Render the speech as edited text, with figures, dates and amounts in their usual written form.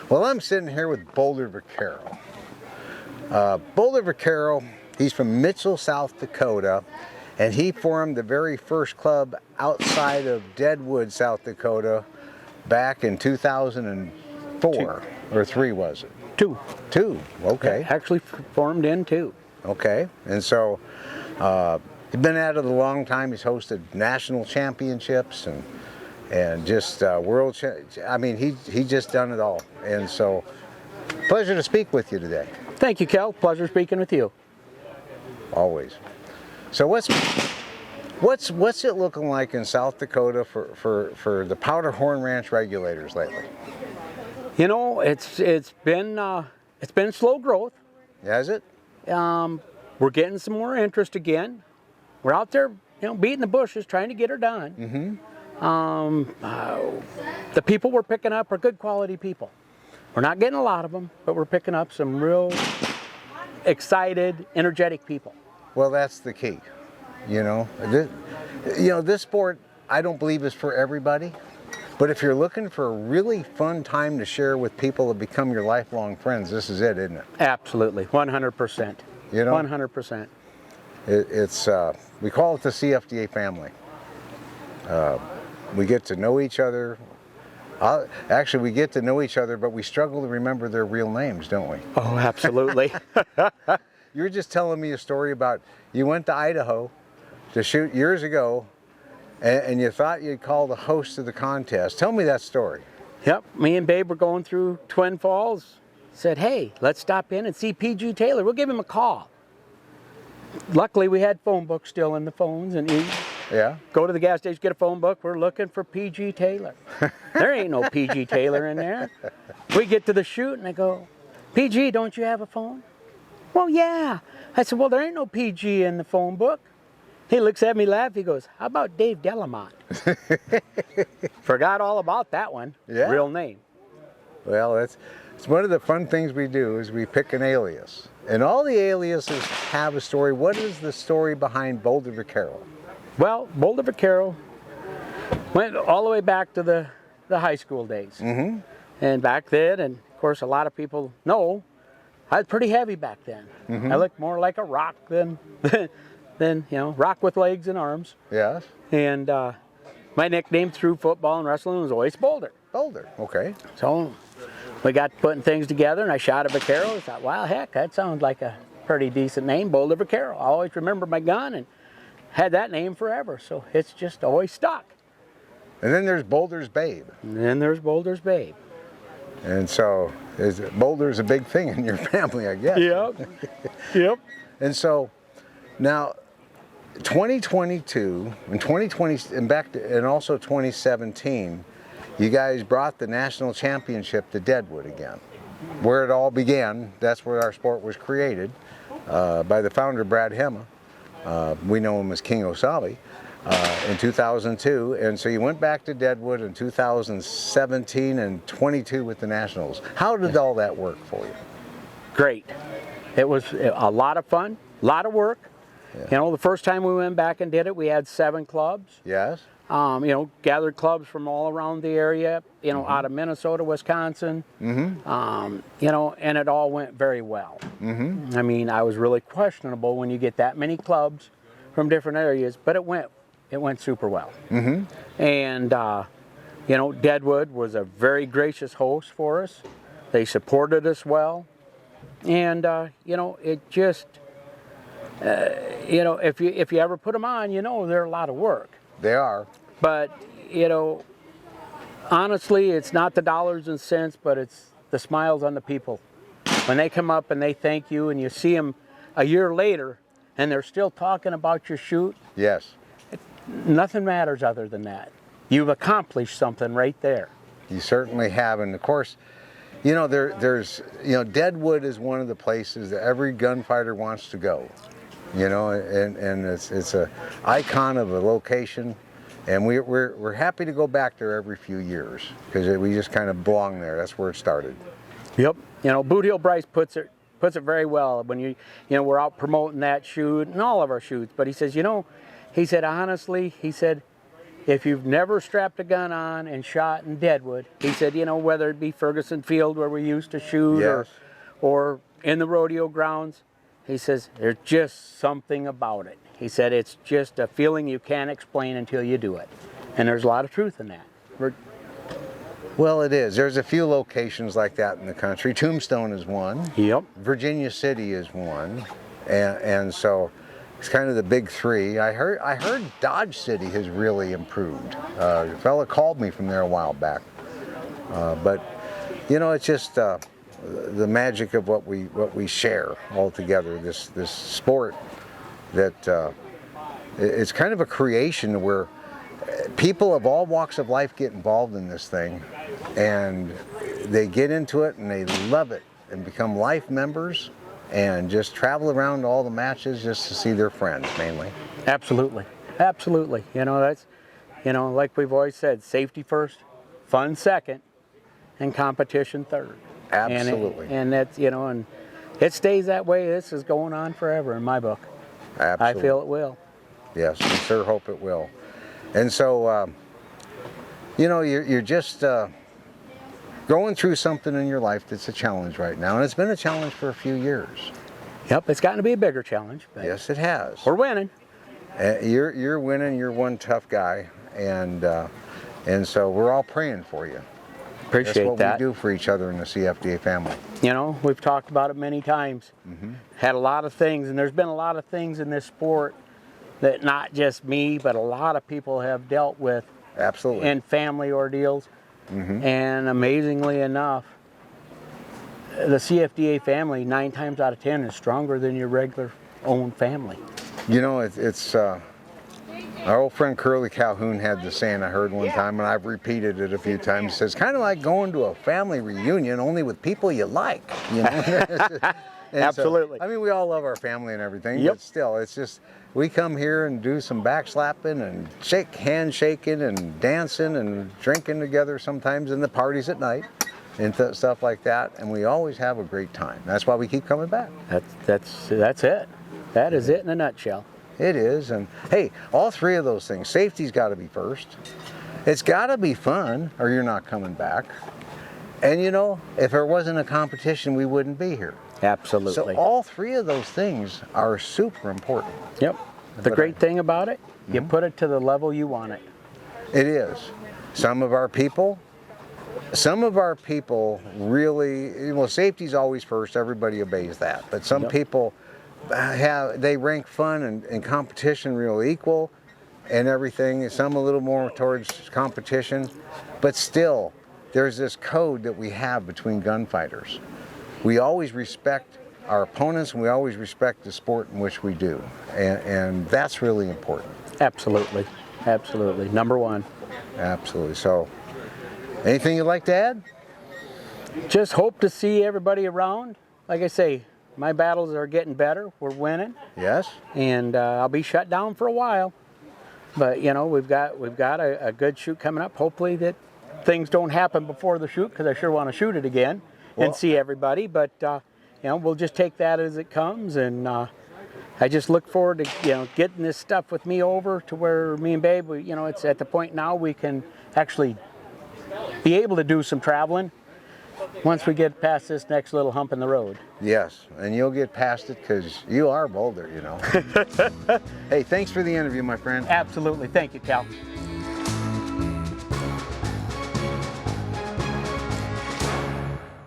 Well, I'm sitting here with Boulder Vaquero. Boulder Vaquero, he's from Mitchell, South Dakota, and he formed the very first club outside of Deadwood, South Dakota, back in 2004 or 3, was it? 2. 2, okay. Actually formed in 2. Okay, and so he's been at it a long time. He's hosted national championships and just world. I mean, he's just done it all. And so, pleasure to speak with you today. Thank you, Kel. Pleasure speaking with you. Always. So what's it looking like in South Dakota for the Powder Horn Ranch Regulators lately? You know, it's been slow growth. Has it? We're getting some more interest again. We're out there, beating the bushes, trying to get her done. The people we're picking up are good quality people. We're not getting a lot of them, but we're picking up some real excited, energetic people. Well, that's the key. This sport, I don't believe is for everybody. But if you're looking for a really fun time to share with people that become your lifelong friends, this is it, isn't it? Absolutely, 100%. 100%. It's we call it the CFDA family. We get to know each other. Actually, we get to know each other, but we struggle to remember their real names, don't we? Oh, absolutely. You were just telling me a story about you went to Idaho to shoot years ago, and you thought you'd call the host of the contest. Tell me that story. Yep, me and Babe were going through Twin Falls. Said, hey, let's stop in and see P.G. Taylor. We'll give him a call. Luckily, we had phone books still in the phones, and go to the gas station, get a phone book. We're looking for P.G. Taylor. There ain't no P.G. Taylor in there. We get to the shoot, and I go, P.G., don't you have a phone? Well, yeah. I said, well, there ain't no P.G. in the phone book. He looks at me, laughs. He goes, how about Dave Delamont? Forgot all about that one. Yeah. Real name. Well, it's one of the fun things we do is we pick an alias. And all the aliases have a story. What is the story behind Boulder Vaquero? Well, Boulder Vaquero went all the way back to the high school days. And back then, and of course a lot of people know, I was pretty heavy back then. I looked more like a rock than rock with legs and arms. Yes. And my nickname through football and wrestling was always Boulder. Boulder, okay. So we got putting things together, and I shot a Vaquero. I thought, wow, heck, that sounds like a pretty decent name, Boulder Vaquero. I always remember my gun and had that name forever, so it's just always stuck. And then there's Boulder's Babe. And then there's Boulder's Babe. And so Boulder's a big thing in your family, I guess. Yep. Yep. And so now 2022 and 2020 and also 2017, you guys brought the national championship to Deadwood again, where it all began. That's where our sport was created by the founder, Brad Hema. We know him as King Osabi in 2002. And so you went back to Deadwood in 2017 and 22 with the nationals. How did all that work for you? Great. It was a lot of fun, a lot of work. Yeah. The first time we went back and did it, we had 7 clubs. Yes. Gathered clubs from all around the area, out of Minnesota, Wisconsin, and it all went very well. I mean, I was really questionable when you get that many clubs from different areas, but it went super well. And, Deadwood was a very gracious host for us. They supported us well. And, it just, if you ever put them on, they're a lot of work. They are. But, honestly, it's not the dollars and cents, but it's the smiles on the people. When they come up and they thank you and you see them a year later and they're still talking about your shoot. Yes. Nothing matters other than that. You've accomplished something right there. You certainly have. And of course, there's Deadwood is one of the places that every gunfighter wants to go. And it's a icon of a location, and we're happy to go back there every few years because we just kind of belong there. That's where it started. Yep. Boot Heel Bryce puts it very well when we're out promoting that shoot and all of our shoots. But he says, honestly, if you've never strapped a gun on and shot in Deadwood, he said, you know, whether it be Ferguson Field where we used to shoot, Yes. or in the rodeo grounds, he says, there's just something about it. He said, it's just a feeling you can't explain until you do it. And there's a lot of truth in that. Well, it is. There's a few locations like that in the country. Tombstone is one. Yep. Virginia City is one. And so it's kind of the big three. I heard Dodge City has really improved. A fella called me from there a while back. But you know, it's just the magic of what we share all together. This sport that it's kind of a creation where people of all walks of life get involved in this thing, and they get into it and they love it and become life members and just travel around to all the matches just to see their friends mainly. Absolutely. Absolutely. You know, that's, you know, like we've always said, safety first, fun second, and competition third. Absolutely. And that's, you know, and it stays that way. This is going on forever in my book. Absolutely. I feel it will. Yes, we sure hope it will. And so, you know, you're just going through something in your life that's a challenge right now, and it's been a challenge for a few years. Yep, it's gotten to be a bigger challenge. But yes, it has. we're winning. You're winning. You're one tough guy, and so we're all praying for you. Appreciate That's what that. we do for each other in the CFDA family. You know, we've talked about it many times. Had a lot of things, and there's been a lot of things in this sport that not just me, but a lot of people have dealt with. Absolutely. In family ordeals. And amazingly enough, the CFDA family 9 times out of 10 is stronger than your regular own family. You know, it's our old friend Curly Calhoun had the saying I heard one time, and I've repeated it a few times. He says, kind of like going to a family reunion, only with people you like. You know? Absolutely. So, I mean, we all love our family and everything, Yep. but still, it's just, we come here and do some backslapping and handshaking and dancing and drinking together sometimes in the parties at night and stuff like that, and we always have a great time. That's why we keep coming back. That's it. That is it in a nutshell. It is, and hey, all three of those things. Safety's got to be first. It's got to be fun, or you're not coming back. And you know, if there wasn't a competition, we wouldn't be here. Absolutely. So all three of those things are super important. Yep. The great thing about it, you put it to the level you want it. It is. Some of our people really, well, safety's always first. Everybody obeys that. But some people they rank fun and competition real equal and everything. Some a little more towards competition, but still there's this code that we have between gunfighters. We always respect our opponents, and we always respect the sport in which we do, and that's really important. Absolutely. Absolutely. Number one. Absolutely. So anything you'd like to add? Just hope to see everybody around. Like I say, my battles are getting better. We're winning. Yes. And I'll be shut down for a while. But you know, we've got a good shoot coming up. Hopefully that things don't happen before the shoot, because I sure want to shoot it again and see everybody. But you know, we'll just take that as it comes. And I just look forward to getting this stuff with me over to where me and Babe, it's at the point now we can actually be able to do some traveling once we get past this next little hump in the road. Yes, and you'll get past it because you are Boulder, you know. Hey, thanks for the interview, my friend. Absolutely. Thank you, Cal.